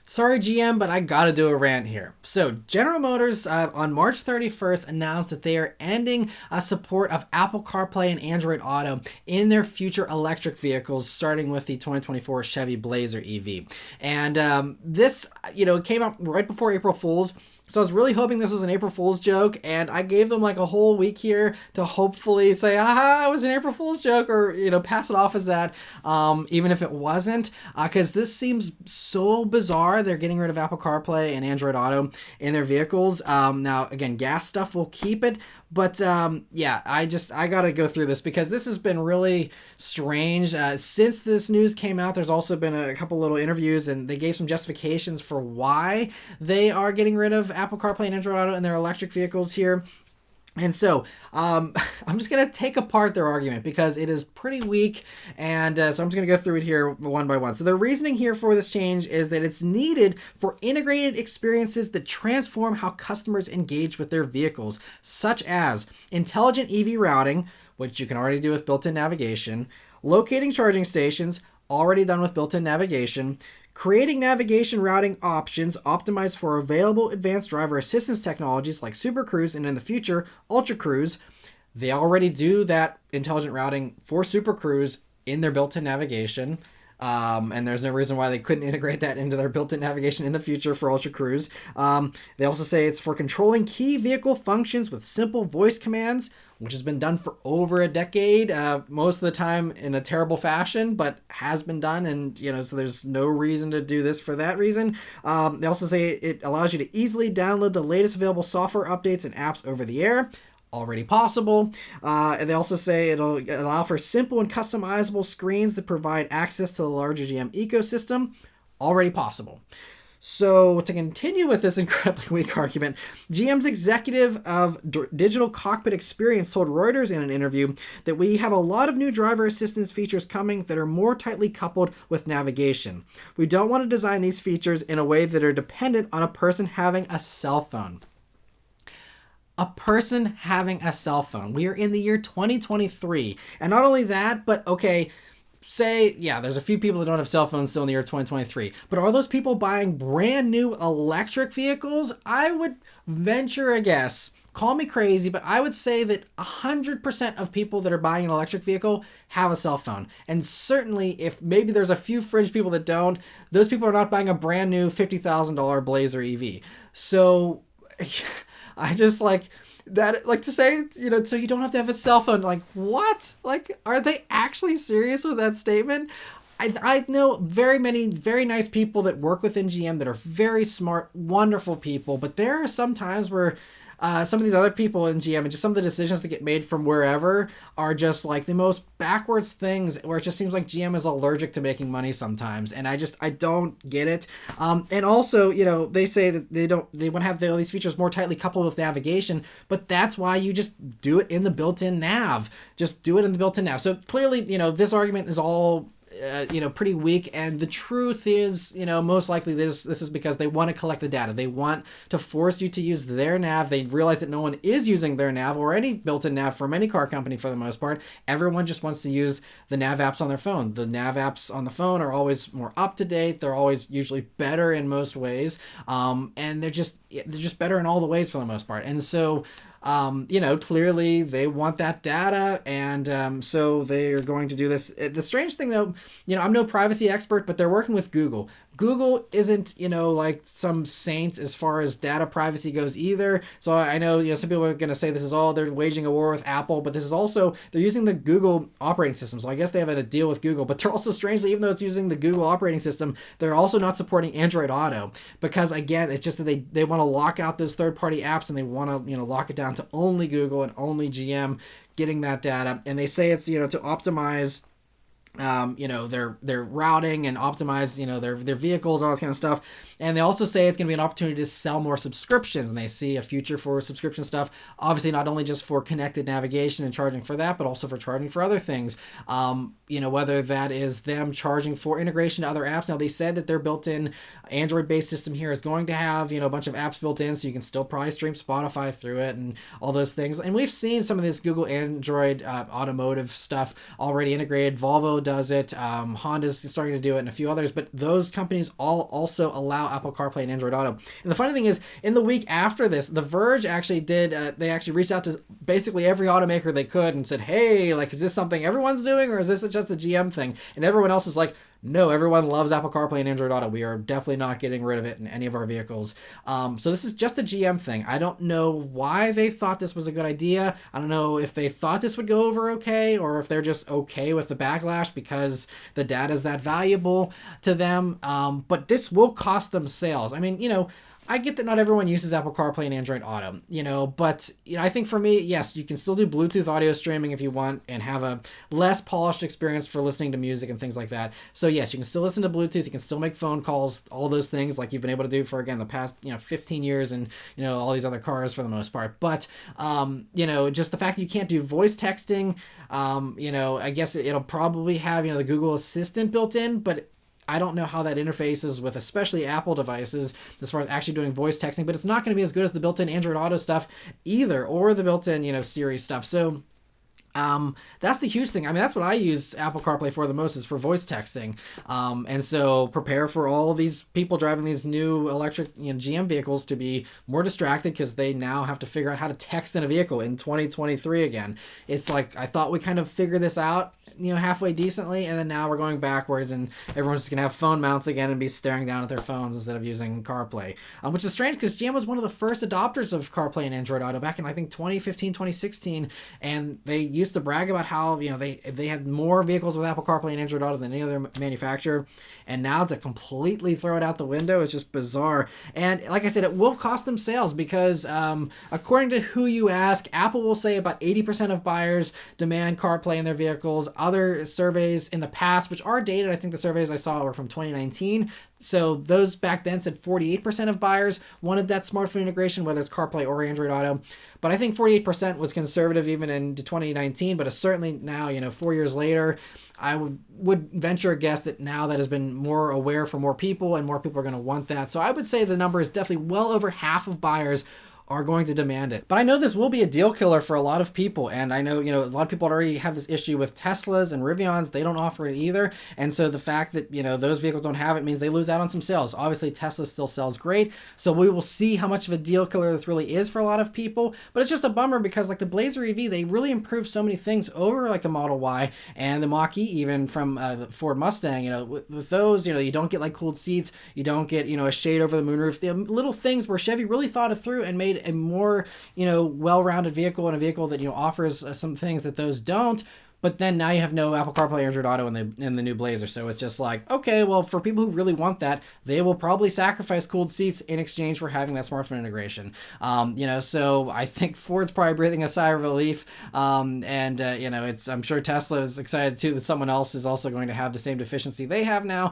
Sorry, GM, but I gotta do a rant here. So, General Motors on March 31st announced that they are ending support of Apple CarPlay and Android Auto in their future electric vehicles, starting with the 2024 Chevy Blazer EV. And this, came out right before April Fool's. So I was really hoping this was an April Fool's joke, and I gave them like a whole week here to hopefully say, it was an April Fool's joke, or, pass it off as that, even if it wasn't, because this seems so bizarre. They're getting rid of Apple CarPlay and Android Auto in their vehicles. Now, again, gas stuff will keep it, but I gotta go through this because this has been really strange. Since this news came out, there's also been a couple little interviews, and they gave some justifications for why they are getting rid of Apple CarPlay and Android Auto in their electric vehicles here. And so I'm just going to take apart their argument because it is pretty weak. And so I'm just going to go through it here one by one. So the reasoning here for this change is that it's needed for integrated experiences that transform how customers engage with their vehicles, such as intelligent EV routing, which you can already do with built-in navigation, locating charging stations, already done with built-in navigation, creating navigation routing options optimized for available advanced driver assistance technologies like Super Cruise and in the future, Ultra Cruise. They already do that intelligent routing for Super Cruise in their built-in navigation. And there's no reason why they couldn't integrate that into their built-in navigation in the future for Ultra Cruise. They also say it's for controlling key vehicle functions with simple voice commands, which has been done for over a decade, most of the time in a terrible fashion, but has been done. And, so there's no reason to do this for that reason. They also say it allows you to easily download the latest available software updates and apps over the air. Already possible. And they also say it'll allow for simple and customizable screens that provide access to the larger GM ecosystem. Already possible. So to continue with this incredibly weak argument, GM's executive of digital cockpit experience told Reuters in an interview that we have a lot of new driver assistance features coming that are more tightly coupled with navigation. We don't want to design these features in a way that are dependent on a person having a cell phone. A person having a cell phone. We are in the year 2023. And not only that, but okay, there's a few people that don't have cell phones still in the year 2023. But are those people buying brand new electric vehicles? I would venture a guess. Call me crazy, but I would say that 100% of people that are buying an electric vehicle have a cell phone. And certainly, if maybe there's a few fringe people that don't, those people are not buying a brand new $50,000 Blazer EV. So I just to say, so you don't have to have a cell phone. Like, what? Like, are they actually serious with that statement? I know very many very nice people that work within GM that are very smart, wonderful people, but there are some times where some of these other people in GM and just some of the decisions that get made from wherever are just like the most backwards things, where it just seems like GM is allergic to making money sometimes. And I don't get it. And also, they say that they want to have all these features more tightly coupled with navigation, but that's why you just do it in the built-in nav. Just do it in the built-in nav. So clearly, this argument is all pretty weak, and the truth is, most likely this is because they want to collect the data. They want to force you to use their nav. They realize that no one is using their nav or any built-in nav from any car company for the most part. Everyone just wants to use the nav apps on their phone. The nav apps on the phone are always more up to date. They're always usually better in most ways, and they're just better in all the ways for the most part. And so clearly they want that data, and so they are going to do this. The strange thing, though, I'm no privacy expert, but they're working with Google. Google isn't, like some saints as far as data privacy goes either. So I know, some people are going to say this is all, they're waging a war with Apple, but this is also, they're using the Google operating system. So I guess they have a deal with Google, but they're also, strangely, even though it's using the Google operating system, they're also not supporting Android Auto, because again, it's just that they want to lock out those third-party apps, and they want to, lock it down to only Google and only GM getting that data. And they say it's, to optimize their routing and optimize, their vehicles, all that kind of stuff. And they also say it's going to be an opportunity to sell more subscriptions, and they see a future for subscription stuff, obviously not only just for connected navigation and charging for that, but also for charging for other things. whether that is them charging for integration to other apps. Now, they said that their built-in Android-based system here is going to have, a bunch of apps built in, so you can still probably stream Spotify through it and all those things. And we've seen some of this Google Android automotive stuff already integrated. Volvo does it. Honda's starting to do it, and a few others. But those companies all also allow Apple CarPlay and Android Auto. And the funny thing is, in the week after this, The Verge actually did, they actually reached out to basically every automaker they could and said, hey, like, is this something everyone's doing, or is this just a GM thing? And everyone else is like, no, everyone loves Apple CarPlay and Android Auto. We are definitely not getting rid of it in any of our vehicles. So this is just a GM thing. I don't know why they thought this was a good idea. I don't know if they thought this would go over okay, or if they're just okay with the backlash because the data is that valuable to them. But this will cost them sales. I mean, I get that not everyone uses Apple CarPlay and Android Auto, but I think for me, yes, you can still do Bluetooth audio streaming if you want and have a less polished experience for listening to music and things like that. So yes, you can still listen to Bluetooth, you can still make phone calls, all those things like you've been able to do for, again, the past, 15 years and, all these other cars for the most part. But, just the fact that you can't do voice texting, I guess it'll probably have, the Google Assistant built in, but I don't know how that interfaces with especially Apple devices as far as actually doing voice texting, but it's not going to be as good as the built-in Android Auto stuff either, or the built-in, Siri stuff. So that's the huge thing. I mean, that's what I use Apple CarPlay for the most, is for voice texting. And so prepare for all these people driving these new electric GM vehicles to be more distracted because they now have to figure out how to text in a vehicle in 2023 again. It's like, I thought we kind of figured this out, halfway decently, and then now we're going backwards and everyone's just going to have phone mounts again and be staring down at their phones instead of using CarPlay, which is strange because GM was one of the first adopters of CarPlay and Android Auto back in, I think, 2015, 2016, and they used to brag about how they had more vehicles with Apple CarPlay and Android Auto than any other manufacturer, and now to completely throw it out the window is just bizarre. And like I said, it will cost them sales because according to who you ask, Apple will say about 80% of buyers demand CarPlay in their vehicles. Other surveys in the past, which are dated, I think the surveys I saw were from 2019, so those back then said 48% of buyers wanted that smartphone integration, whether it's CarPlay or Android Auto. But I think 48% was conservative even into 2019, but certainly now, 4 years later, I would venture a guess that now that has been more aware for more people, and more people are going to want that. So I would say the number is definitely well over half of buyers are going to demand it. But I know this will be a deal killer for a lot of people, and I know, a lot of people already have this issue with Teslas and Rivians. They don't offer it either, and so the fact that, those vehicles don't have it means they lose out on some sales. Obviously, Tesla still sells great, so we will see how much of a deal killer this really is for a lot of people, but it's just a bummer because, like, the Blazer EV, they really improved so many things over, like, the Model Y and the Mach-E even from the Ford Mustang. With those, you don't get, like, cooled seats, you don't get, a shade over the moonroof, the little things where Chevy really thought it through and made a more, well-rounded vehicle, and a vehicle that, offers some things that those don't. But then now you have no Apple CarPlay, Android Auto in the new Blazer. So it's just like, okay, well, for people who really want that, they will probably sacrifice cooled seats in exchange for having that smartphone integration. So I think Ford's probably breathing a sigh of relief. I'm sure Tesla is excited too that someone else is also going to have the same deficiency they have now.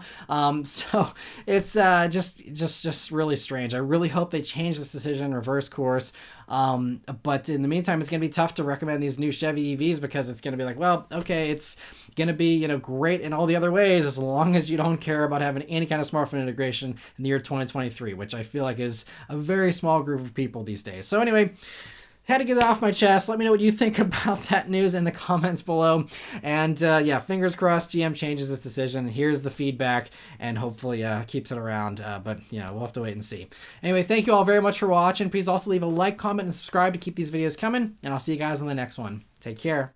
So it's just really strange. I really hope they change this decision, reverse course. But in the meantime, it's going to be tough to recommend these new Chevy EVs because it's going to be like, well, okay, it's going to be, great in all the other ways as long as you don't care about having any kind of smartphone integration in the year 2023, which I feel like is a very small group of people these days. So anyway, had to get it off my chest. Let me know what you think about that news in the comments below. And fingers crossed GM changes this decision. Here's the feedback, and hopefully keeps it around. But we'll have to wait and see. Anyway, thank you all very much for watching. Please also leave a like, comment, and subscribe to keep these videos coming. And I'll see you guys on the next one. Take care.